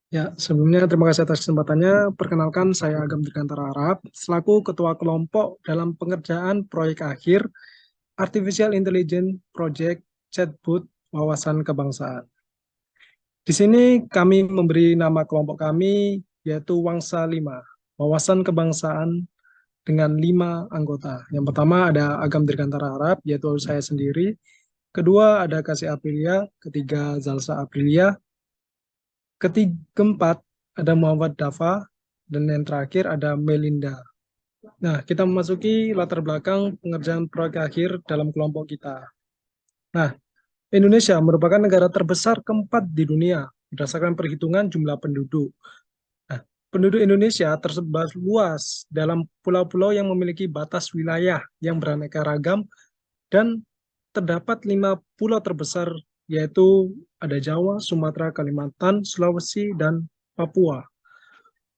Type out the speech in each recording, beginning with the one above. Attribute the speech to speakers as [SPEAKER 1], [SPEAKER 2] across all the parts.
[SPEAKER 1] Ya, sebelumnya terima kasih atas kesempatannya. Perkenalkan, saya Agam Dirgantara Harap, selaku Ketua Kelompok dalam pengerjaan proyek akhir Artificial Intelligence Project Chatbot Wawasan Kebangsaan. Di sini kami memberi nama kelompok kami yaitu Wangsa 5, Wawasan Kebangsaan dengan 5 anggota. Yang pertama ada Agam Dirgantara Harap, yaitu saya sendiri. Kedua ada Kasih Aprilia, ketiga Zalsa Aprilia, keempat ada Muhammad Dafa, dan yang terakhir ada Melinda. Nah, kita memasuki latar belakang pengerjaan proyek akhir dalam kelompok kita. Nah, Indonesia merupakan negara terbesar keempat di dunia berdasarkan perhitungan jumlah penduduk. Nah, penduduk Indonesia tersebar luas dalam pulau-pulau yang memiliki batas wilayah yang beraneka ragam dan terdapat 5 pulau terbesar yaitu ada Jawa, Sumatera, Kalimantan, Sulawesi, dan Papua.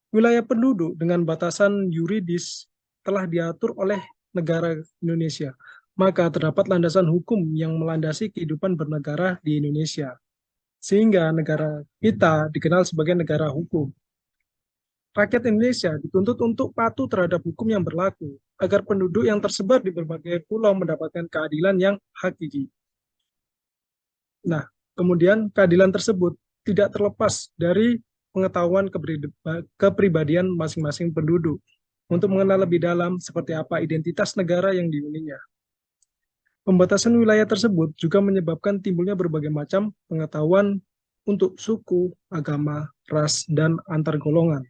[SPEAKER 1] Wilayah penduduk dengan batasan yuridis telah diatur oleh negara Indonesia, maka terdapat landasan hukum yang melandasi kehidupan bernegara di Indonesia, sehingga negara kita dikenal sebagai negara hukum. Rakyat Indonesia dituntut untuk patuh terhadap hukum yang berlaku, agar penduduk yang tersebar di berbagai pulau mendapatkan keadilan yang hakiki. Nah, kemudian keadilan tersebut tidak terlepas dari pengetahuan kepribadian masing-masing penduduk untuk mengenal lebih dalam seperti apa identitas negara yang dihuninya. Pembatasan wilayah tersebut juga menyebabkan timbulnya berbagai macam pengetahuan untuk suku, agama, ras, dan antar golongan.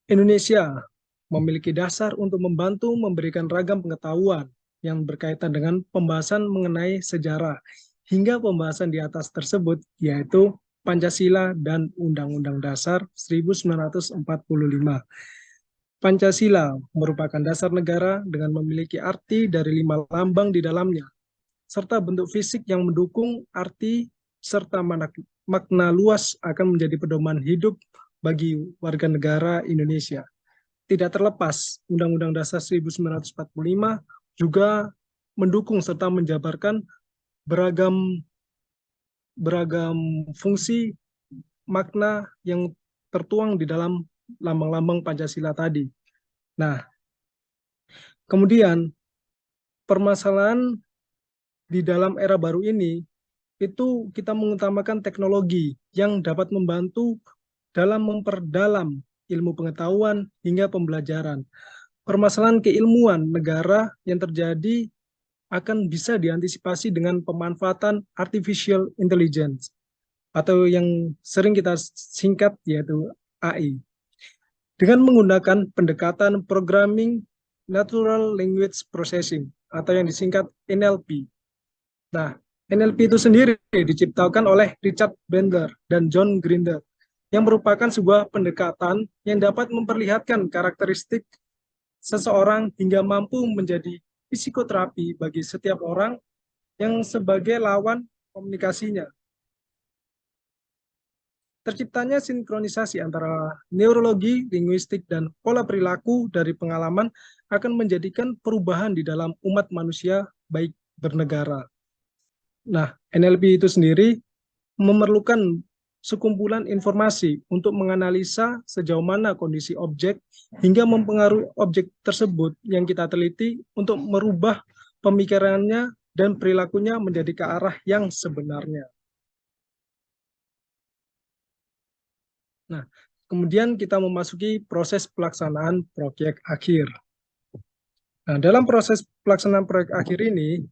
[SPEAKER 1] Indonesia memiliki dasar untuk membantu memberikan ragam pengetahuan yang berkaitan dengan pembahasan mengenai sejarah hingga pembahasan di atas tersebut, yaitu Pancasila dan Undang-Undang Dasar 1945. Pancasila merupakan dasar negara dengan memiliki arti dari 5 lambang di dalamnya, serta bentuk fisik yang mendukung arti serta makna luas akan menjadi pedoman hidup bagi warga negara Indonesia. Tidak terlepas, Undang-Undang Dasar 1945 juga mendukung serta menjabarkan beragam beragam fungsi makna yang tertuang di dalam lambang-lambang Pancasila tadi. Nah, kemudian permasalahan di dalam era baru ini itu kita mengutamakan teknologi yang dapat membantu dalam memperdalam ilmu pengetahuan hingga pembelajaran. Permasalahan keilmuan negara yang terjadi akan bisa diantisipasi dengan pemanfaatan artificial intelligence atau yang sering kita singkat yaitu AI. Dengan menggunakan pendekatan programming natural language processing atau yang disingkat NLP. Nah, NLP itu sendiri diciptakan oleh Richard Bandler dan John Grinder yang merupakan sebuah pendekatan yang dapat memperlihatkan karakteristik seseorang hingga mampu menjadi psikoterapi bagi setiap orang yang sebagai lawan komunikasinya. Terciptanya sinkronisasi antara neurologi, linguistik, dan pola perilaku dari pengalaman akan menjadikan perubahan di dalam umat manusia baik bernegara. Nah, NLP itu sendiri memerlukan sekumpulan informasi untuk menganalisa sejauh mana kondisi objek hingga mempengaruhi objek tersebut yang kita teliti untuk merubah pemikirannya dan perilakunya menjadi ke arah yang sebenarnya. Nah, kemudian kita memasuki proses pelaksanaan proyek akhir. Nah, dalam proses pelaksanaan proyek akhir ini,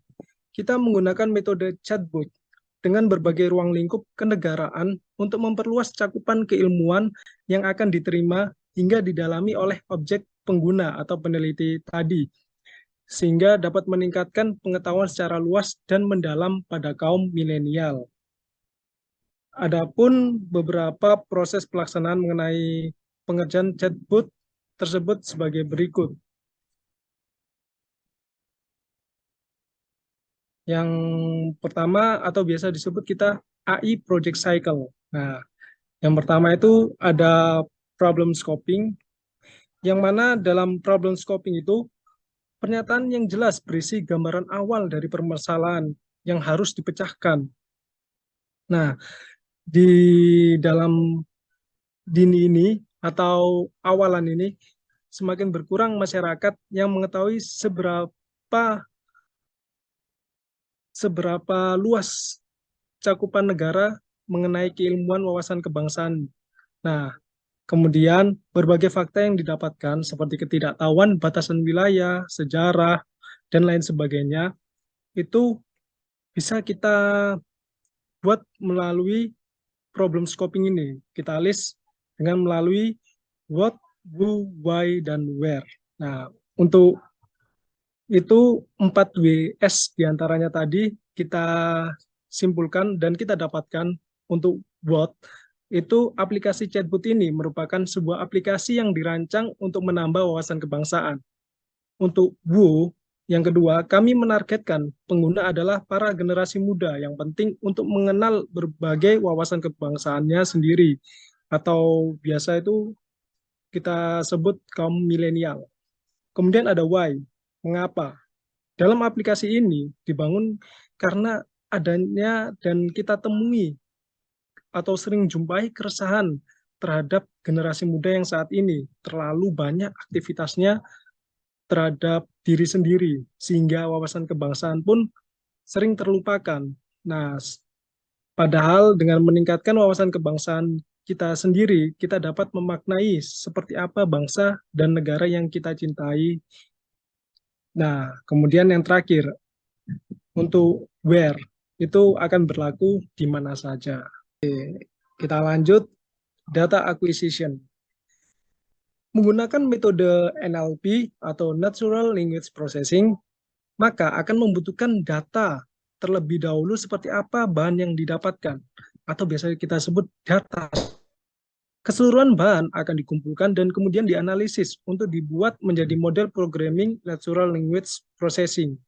[SPEAKER 1] kita menggunakan metode chatbot dengan berbagai ruang lingkup kenegaraan untuk memperluas cakupan keilmuan yang akan diterima hingga didalami oleh objek pengguna atau peneliti tadi, sehingga dapat meningkatkan pengetahuan secara luas dan mendalam pada kaum milenial. Adapun beberapa proses pelaksanaan mengenai pengerjaan chatbot tersebut sebagai berikut. Yang pertama atau biasa disebut kita AI Project Cycle. Nah, yang pertama itu ada problem scoping, yang mana dalam problem scoping itu pernyataan yang jelas berisi gambaran awal dari permasalahan yang harus dipecahkan. Nah, di dalam dini ini atau awalan ini semakin berkurang masyarakat yang mengetahui seberapa luas cakupan negara mengenai keilmuan wawasan kebangsaan. Nah, kemudian berbagai fakta yang didapatkan seperti ketidaktahuan batasan wilayah, sejarah, dan lain sebagainya itu bisa kita buat melalui problem scoping ini. Kita list dengan melalui what, who, why, dan where. Nah, untuk itu 4 WS diantaranya tadi kita simpulkan dan kita dapatkan. Untuk what, itu aplikasi chatbot ini merupakan sebuah aplikasi yang dirancang untuk menambah wawasan kebangsaan. Untuk who, yang kedua, kami menargetkan pengguna adalah para generasi muda yang penting untuk mengenal berbagai wawasan kebangsaannya sendiri, atau biasa itu kita sebut kaum milenial. Kemudian ada why, mengapa. Dalam aplikasi ini dibangun karena adanya dan kita temui atau sering jumpai keresahan terhadap generasi muda yang saat ini terlalu banyak aktivitasnya terhadap diri sendiri, sehingga wawasan kebangsaan pun sering terlupakan. Nah, padahal dengan meningkatkan wawasan kebangsaan kita sendiri, kita dapat memaknai seperti apa bangsa dan negara yang kita cintai. Nah, kemudian yang terakhir, untuk where, itu akan berlaku di mana saja. Oke, kita lanjut, data acquisition. Menggunakan metode NLP atau Natural Language Processing, maka akan membutuhkan data terlebih dahulu seperti apa bahan yang didapatkan, atau biasa kita sebut data. Keseluruhan bahan akan dikumpulkan dan kemudian dianalisis untuk dibuat menjadi model programming Natural Language Processing.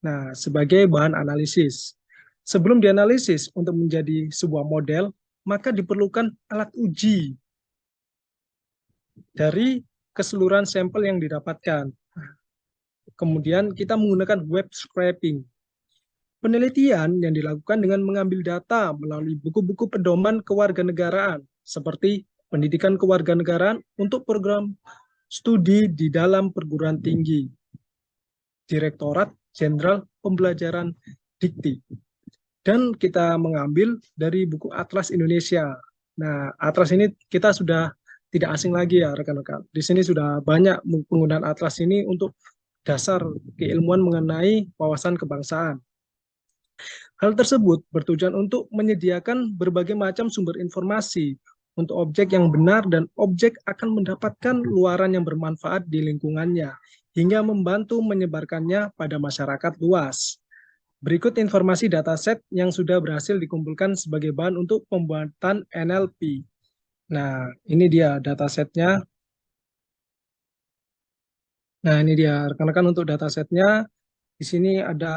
[SPEAKER 1] Nah, sebagai bahan analisis. Sebelum dianalisis untuk menjadi sebuah model, maka diperlukan alat uji dari keseluruhan sampel yang didapatkan. Kemudian kita menggunakan web scraping. Penelitian yang dilakukan dengan mengambil data melalui buku-buku pedoman kewarganegaraan, seperti pendidikan kewarganegaraan untuk program studi di dalam perguruan tinggi, Direktorat Jenderal Pembelajaran Dikti. Dan kita mengambil dari buku Atlas Indonesia. Nah, Atlas ini kita sudah tidak asing lagi ya rekan-rekan. Di sini sudah banyak penggunaan Atlas ini untuk dasar keilmuan mengenai wawasan kebangsaan. Hal tersebut bertujuan untuk menyediakan berbagai macam sumber informasi untuk objek yang benar dan objek akan mendapatkan luaran yang bermanfaat di lingkungannya hingga membantu menyebarkannya pada masyarakat luas. Berikut informasi dataset yang sudah berhasil dikumpulkan sebagai bahan untuk pembuatan NLP. Nah, ini dia datasetnya. Nah, ini dia rekan-rekan untuk datasetnya. Di sini ada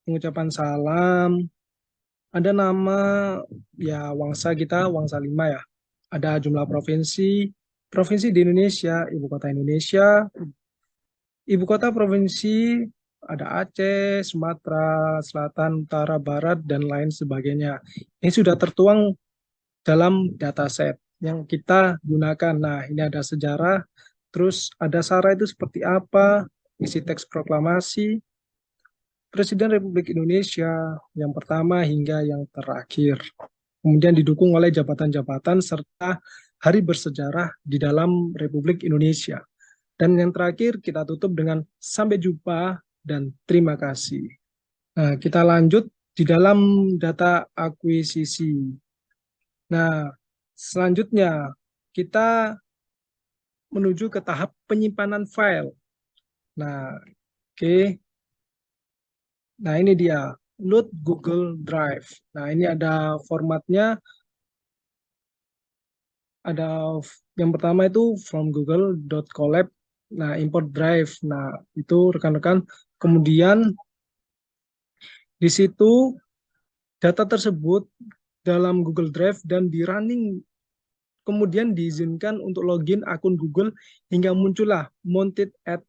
[SPEAKER 1] pengucapan salam, ada nama ya Wangsa kita, Wangsa 5 ya. Ada jumlah provinsi, provinsi di Indonesia, ibu kota Indonesia, ibu kota provinsi, ada Aceh, Sumatera Selatan, Utara, Barat, dan lain sebagainya. Ini sudah tertuang dalam dataset yang kita gunakan. Nah, ini ada sejarah, terus ada SARA itu seperti apa, isi teks proklamasi, Presiden Republik Indonesia yang pertama hingga yang terakhir. Kemudian didukung oleh jabatan-jabatan serta hari bersejarah di dalam Republik Indonesia. Dan yang terakhir kita tutup dengan sampai jumpa dan terima kasih. Nah, kita lanjut di dalam data akuisisi. Nah, selanjutnya kita menuju ke tahap penyimpanan file. Nah, oke. Nah, ini dia, load Google Drive. Nah, ini ada formatnya. Ada yang pertama itu from google.colab. Nah, import drive. Nah, itu rekan-rekan. Kemudian di situ data tersebut dalam Google Drive dan di running, kemudian diizinkan untuk login akun Google hingga muncullah mounted at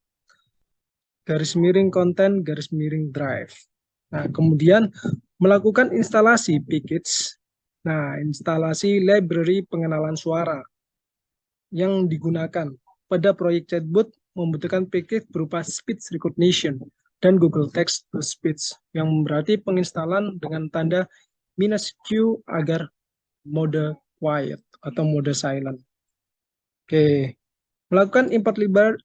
[SPEAKER 1] garis miring konten garis miring drive. Nah, kemudian melakukan instalasi package Nah, instalasi library pengenalan suara yang digunakan pada proyek chatbot membutuhkan package berupa speech recognition dan Google Text to Speech, yang berarti penginstalan dengan tanda -Q agar mode quiet atau mode silent. Oke, melakukan import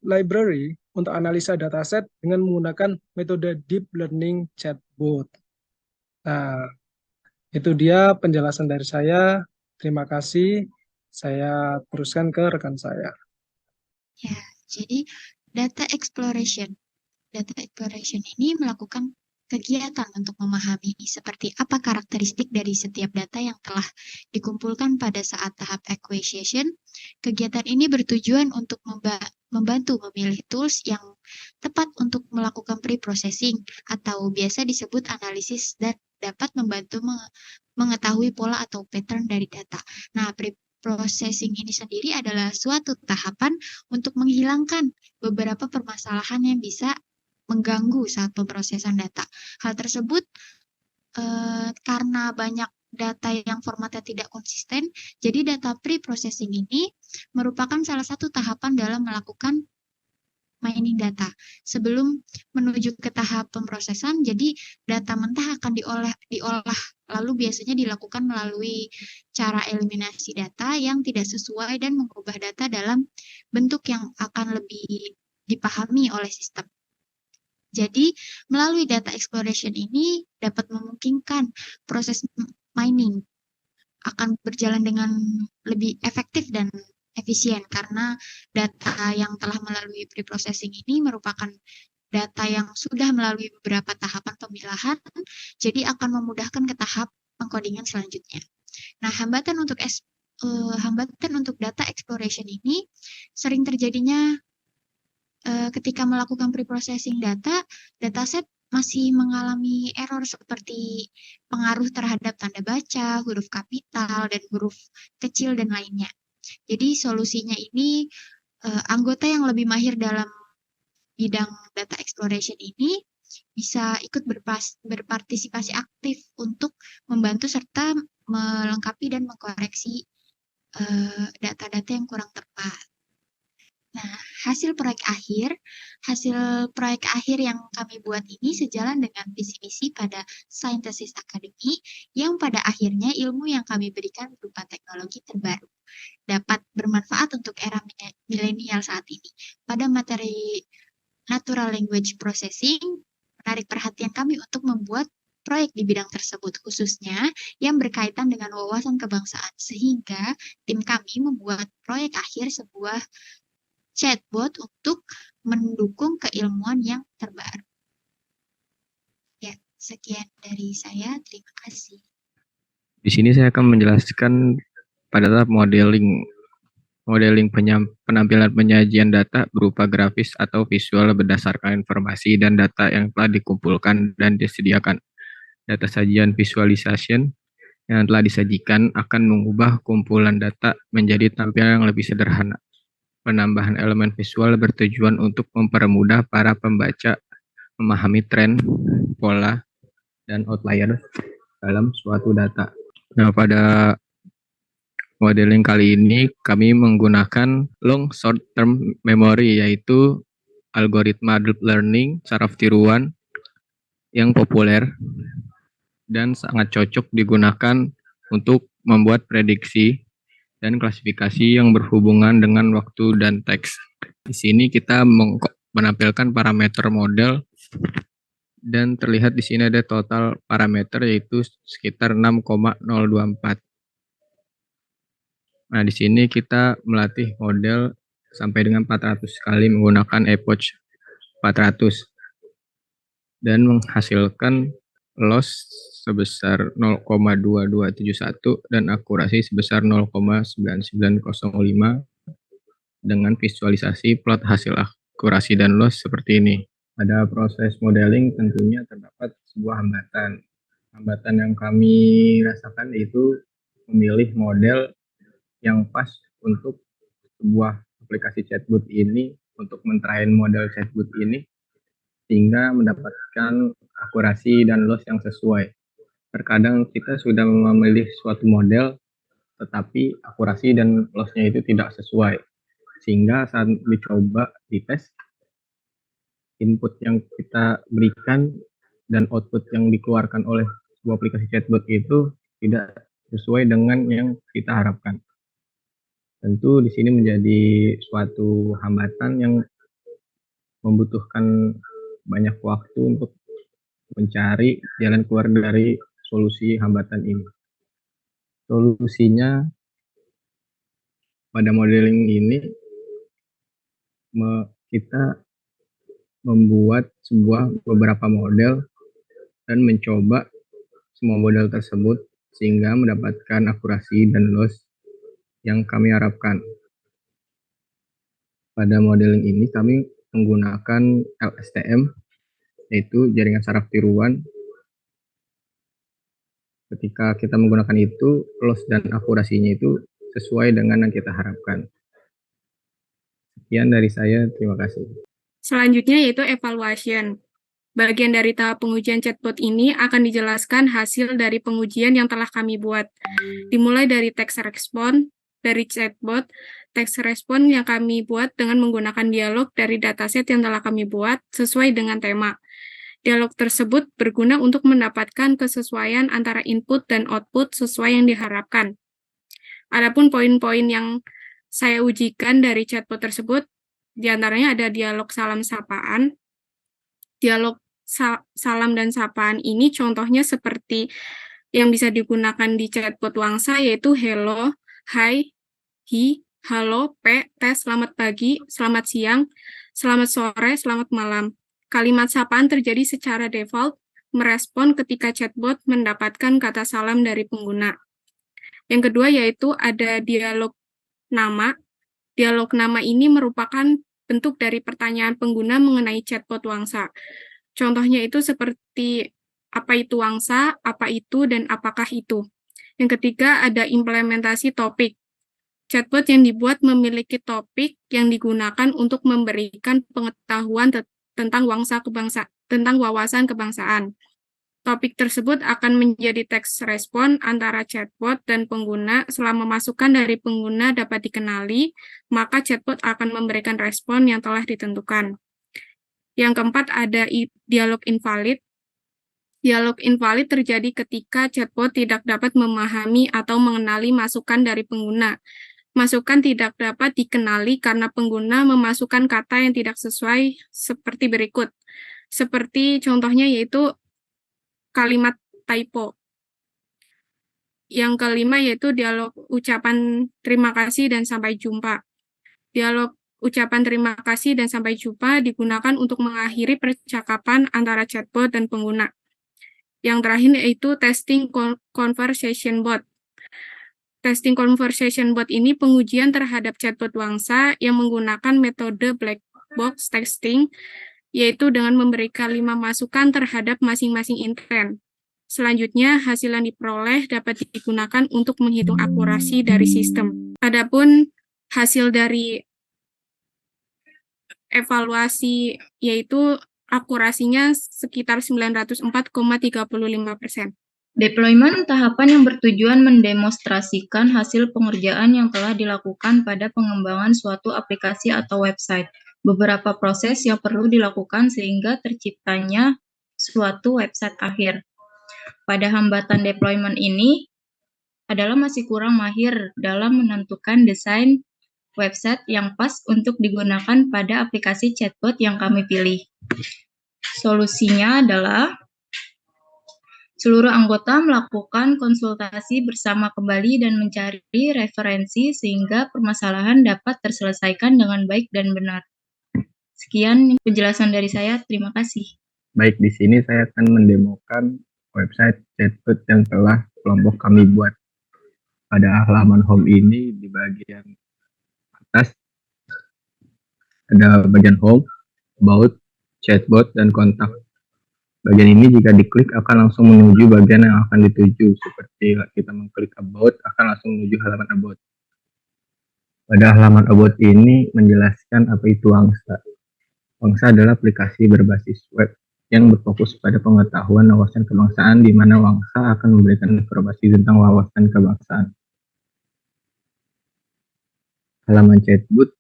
[SPEAKER 1] library untuk analisa dataset dengan menggunakan metode deep learning chatbot. Nah, itu dia penjelasan dari saya. Terima kasih. Saya teruskan ke rekan saya.
[SPEAKER 2] Ya, jadi data exploration. Data exploration ini melakukan kegiatan untuk memahami seperti apa karakteristik dari setiap data yang telah dikumpulkan pada saat tahap acquisition. Kegiatan ini bertujuan untuk membantu memilih tools yang tepat untuk melakukan pre-processing atau biasa disebut analisis dan dapat membantu mengetahui pola atau pattern dari data. Nah, pre-processing ini sendiri adalah suatu tahapan untuk menghilangkan beberapa permasalahan yang bisa mengganggu saat pemrosesan data. Hal tersebut karena banyak data yang formatnya tidak konsisten, jadi data pre-processing ini merupakan salah satu tahapan dalam melakukan mining data. Sebelum menuju ke tahap pemrosesan, jadi data mentah akan diolah lalu biasanya dilakukan melalui cara eliminasi data yang tidak sesuai dan mengubah data dalam bentuk yang akan lebih dipahami oleh sistem. Jadi, melalui data exploration ini dapat memungkinkan proses mining akan berjalan dengan lebih efektif dan efisien karena data yang telah melalui pre-processing ini merupakan data yang sudah melalui beberapa tahapan pemilahan, jadi akan memudahkan ke tahap pengkodingan selanjutnya. Nah, hambatan untuk data exploration ini sering terjadinya ketika melakukan pre-processing data, dataset masih mengalami error seperti pengaruh terhadap tanda baca, huruf kapital, dan huruf kecil, dan lainnya. Jadi solusinya ini, anggota yang lebih mahir dalam bidang data exploration ini bisa ikut berpartisipasi aktif untuk membantu serta melengkapi dan mengkoreksi data-data yang kurang tepat. Nah, hasil proyek akhir yang kami buat ini sejalan dengan visi misi pada Scientist Academy, yang pada akhirnya ilmu yang kami berikan berupa teknologi terbaru dapat bermanfaat untuk era milenial saat ini. Pada materi Natural Language Processing, menarik perhatian kami untuk membuat proyek di bidang tersebut, khususnya yang berkaitan dengan wawasan kebangsaan, sehingga tim kami membuat proyek akhir sebuah chatbot untuk mendukung keilmuan yang terbaru. Ya, sekian dari saya. Terima kasih.
[SPEAKER 3] Di sini saya akan menjelaskan pada tahap modeling penampilan penyajian data berupa grafis atau visual berdasarkan informasi dan data yang telah dikumpulkan dan disediakan. Data sajian visualization yang telah disajikan akan mengubah kumpulan data menjadi tampilan yang lebih sederhana. Penambahan elemen visual bertujuan untuk mempermudah para pembaca memahami tren, pola, dan outlier dalam suatu data. Nah, pada modeling kali ini kami menggunakan long short term memory, yaitu algoritma deep learning saraf tiruan yang populer dan sangat cocok digunakan untuk membuat prediksi dan klasifikasi yang berhubungan dengan waktu dan teks. Di sini kita menampilkan parameter model dan terlihat di sini ada total parameter yaitu sekitar 6,024. Nah, di sini kita melatih model sampai dengan 400 kali menggunakan epoch 400 dan menghasilkan loss sebesar 0,2271 dan akurasi sebesar 0,9905 dengan visualisasi plot hasil akurasi dan loss seperti ini. Pada proses modeling tentunya terdapat sebuah hambatan. Hambatan yang kami rasakan yaitu memilih model yang pas untuk sebuah aplikasi chatbot ini, untuk mentrain model chatbot ini sehingga mendapatkan akurasi dan loss yang sesuai. Terkadang kita sudah memilih suatu model, tetapi akurasi dan loss-nya itu tidak sesuai. Sehingga saat dicoba dites, input yang kita berikan dan output yang dikeluarkan oleh sebuah aplikasi chatbot itu tidak sesuai dengan yang kita harapkan. Tentu di sini menjadi suatu hambatan yang membutuhkan banyak waktu untuk mencari jalan keluar dari solusi hambatan ini. Solusinya pada modeling ini kita membuat beberapa model dan mencoba semua model tersebut sehingga mendapatkan akurasi dan loss yang kami harapkan. Pada modeling ini kami menggunakan LSTM, yaitu jaringan saraf tiruan. Ketika kita menggunakan itu, loss dan akurasinya itu sesuai dengan yang kita harapkan. Sekian dari saya, terima kasih.
[SPEAKER 4] Selanjutnya yaitu evaluation. Bagian dari tahap pengujian chatbot ini akan dijelaskan hasil dari pengujian yang telah kami buat. Dimulai dari text response dari chatbot, text response yang kami buat dengan menggunakan dialog dari dataset yang telah kami buat sesuai dengan tema. Dialog tersebut berguna untuk mendapatkan kesesuaian antara input dan output sesuai yang diharapkan. Adapun poin-poin yang saya ujikan dari chatbot tersebut, diantaranya ada dialog salam sapaan. Dialog salam dan sapaan ini contohnya seperti yang bisa digunakan di chatbot Wangsa, yaitu hello, hi, hi, halo, p, tes, selamat pagi, selamat siang, selamat sore, selamat malam. Kalimat sapaan terjadi secara default, merespon ketika chatbot mendapatkan kata salam dari pengguna. Yang kedua yaitu ada dialog nama. Dialog nama ini merupakan bentuk dari pertanyaan pengguna mengenai chatbot Wangsa. Contohnya itu seperti apa itu Wangsa, apa itu, dan apakah itu. Yang ketiga ada implementasi topik. Chatbot yang dibuat memiliki topik yang digunakan untuk memberikan pengetahuan tentang tentang wawasan kebangsaan. Topik tersebut akan menjadi teks respon antara chatbot dan pengguna. Selama masukan dari pengguna dapat dikenali, maka chatbot akan memberikan respon yang telah ditentukan. Yang keempat ada dialog invalid. Dialog invalid terjadi ketika chatbot tidak dapat memahami atau mengenali masukan dari pengguna. Masukan tidak dapat dikenali karena pengguna memasukkan kata yang tidak sesuai seperti berikut. Seperti contohnya yaitu kalimat typo. Yang kelima yaitu dialog ucapan terima kasih dan sampai jumpa. Dialog ucapan terima kasih dan sampai jumpa digunakan untuk mengakhiri percakapan antara chatbot dan pengguna. Yang terakhir yaitu testing conversation bot. Testing conversation bot ini pengujian terhadap chatbot Wangsa yang menggunakan metode black box testing, yaitu dengan memberikan 5 masukan terhadap masing-masing intent. Selanjutnya, hasil yang diperoleh dapat digunakan untuk menghitung akurasi dari sistem. Adapun hasil dari evaluasi yaitu akurasinya sekitar 904,35%.
[SPEAKER 5] Deployment tahapan yang bertujuan mendemonstrasikan hasil pengerjaan yang telah dilakukan pada pengembangan suatu aplikasi atau website. Beberapa proses yang perlu dilakukan sehingga terciptanya suatu website akhir. Pada hambatan deployment ini adalah masih kurang mahir dalam menentukan desain website yang pas untuk digunakan pada aplikasi chatbot yang kami pilih. Solusinya adalah seluruh anggota melakukan konsultasi bersama kembali dan mencari referensi sehingga permasalahan dapat terselesaikan dengan baik dan benar. Sekian penjelasan dari saya, terima kasih.
[SPEAKER 3] Baik, di sini saya akan mendemokan website chatbot yang telah kelompok kami buat. Pada halaman home ini di bagian atas ada bagian home, about, chatbot, dan kontak. Bagian ini jika diklik akan langsung menuju bagian yang akan dituju. Seperti kita mengklik about akan langsung menuju halaman about. Pada halaman about ini menjelaskan apa itu Wangsa. Wangsa adalah aplikasi berbasis web yang berfokus pada pengetahuan wawasan kebangsaan, di mana Wangsa akan memberikan informasi tentang wawasan kebangsaan. Halaman chatbot.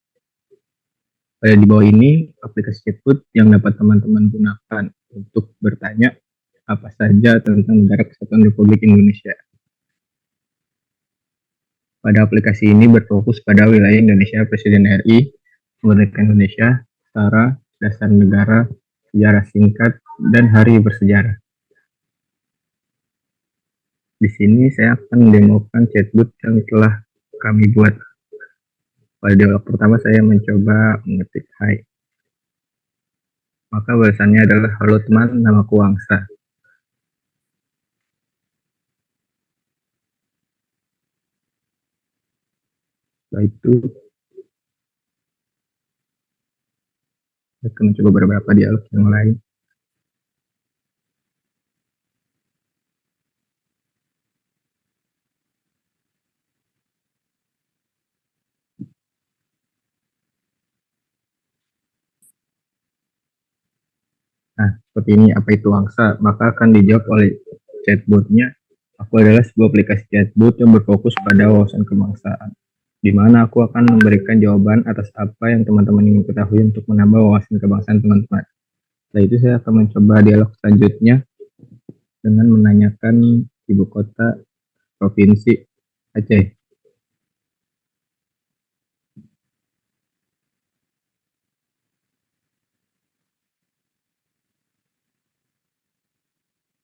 [SPEAKER 3] Pada di bawah ini, aplikasi chatbot yang dapat teman-teman gunakan untuk bertanya apa saja tentang Negara Kesatuan Republik Indonesia. Pada aplikasi ini berfokus pada wilayah Indonesia, Presiden RI, kemerdekaan Indonesia, SARA, dasar negara, sejarah singkat, dan hari bersejarah. Di sini saya akan mendemokan chatbot yang telah kami buat. Pada dialog pertama saya mencoba mengetik hai. Maka balasannya adalah, halo teman, namaku Wangsa. Setelah itu, saya akan mencoba beberapa dialog yang lain. Nah, seperti ini, apa itu Wangsa? Maka akan dijawab oleh chatbotnya, aku adalah sebuah aplikasi chatbot yang berfokus pada wawasan kebangsaan, di mana aku akan memberikan jawaban atas apa yang teman-teman ingin ketahui untuk menambah wawasan kebangsaan teman-teman. Setelah itu saya akan mencoba dialog selanjutnya dengan menanyakan ibu kota provinsi Aceh.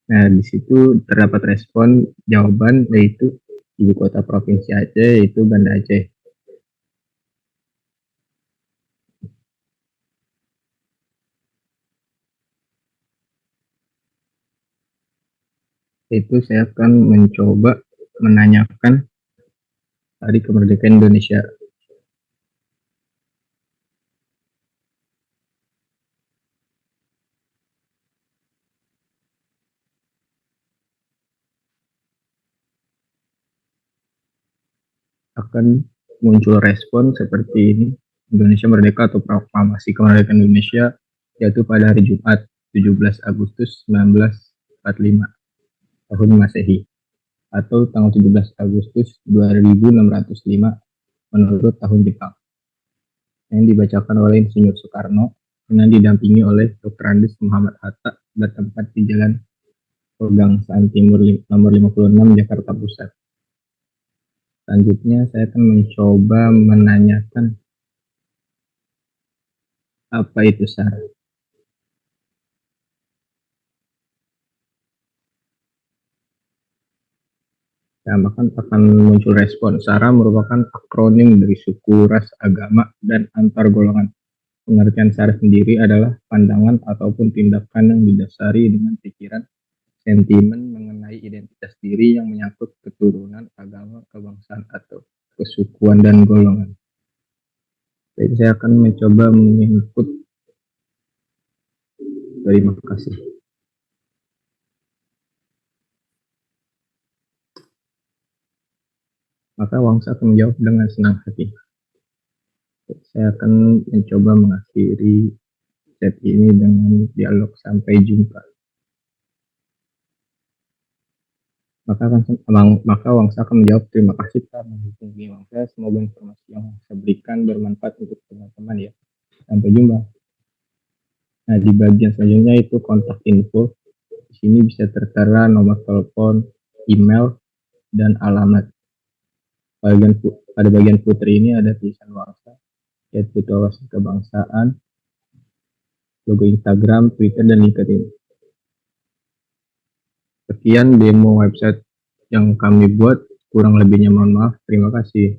[SPEAKER 3] Nah, di situ terdapat respon jawaban yaitu ibu kota provinsi Aceh yaitu Banda Aceh. Itu saya akan mencoba menanyakan hari kemerdekaan Indonesia. Akan muncul respon seperti ini, Indonesia Merdeka atau Proklamasi Kemerdekaan Indonesia jatuh pada hari Jumat 17 Agustus 1945 tahun Masehi atau tanggal 17 Agustus 2605 menurut tahun Jepang, yang dibacakan oleh Insinyur Soekarno dengan didampingi oleh Dr. Andes Muhammad Hatta, bertempat di Jalan Pegangsaan Timur nomor 56 Jakarta Pusat. Selanjutnya saya akan mencoba menanyakan apa itu SARA. Nah, maka akan muncul respon. SARA merupakan akronim dari suku, ras, agama, dan antar golongan. Pengertian SARA sendiri adalah pandangan ataupun tindakan yang didasari dengan pikiran, sentimen mengenai identitas diri yang menyangkut keturunan, agama, kebangsaan, atau kesukuan dan golongan. Jadi saya akan mencoba menginput. Terima kasih. Maka Wangsa akan menjawab dengan senang hati. Saya akan mencoba mengakhiri chat ini dengan dialog sampai jumpa. Maka Wangsa akan menjawab, terima kasih telah menghubungi Wangsa. Semoga informasi yang saya berikan bermanfaat untuk teman-teman ya. Sampai jumpa. Nah, di bagian selanjutnya itu kontak info. Di sini bisa tertera nomor telepon, email, dan alamat. Pada bagian footer ini ada tulisan Wangsa, chatbot wawasan kebangsaan, logo Instagram, Twitter, dan LinkedIn. Sekian demo website yang kami buat, kurang lebihnya mohon maaf. Terima kasih.